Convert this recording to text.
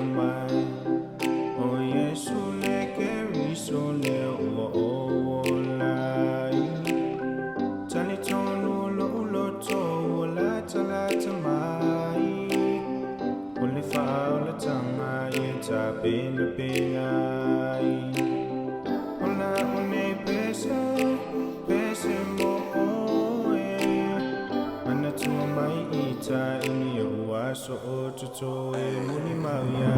mai. O Iesu le Keriso le olai. Talitonu loto latalata mai. Ole faula tanga ye tapenapena. Ola one pese moe. Manatua mai ita iloa so totoe Molimau Ia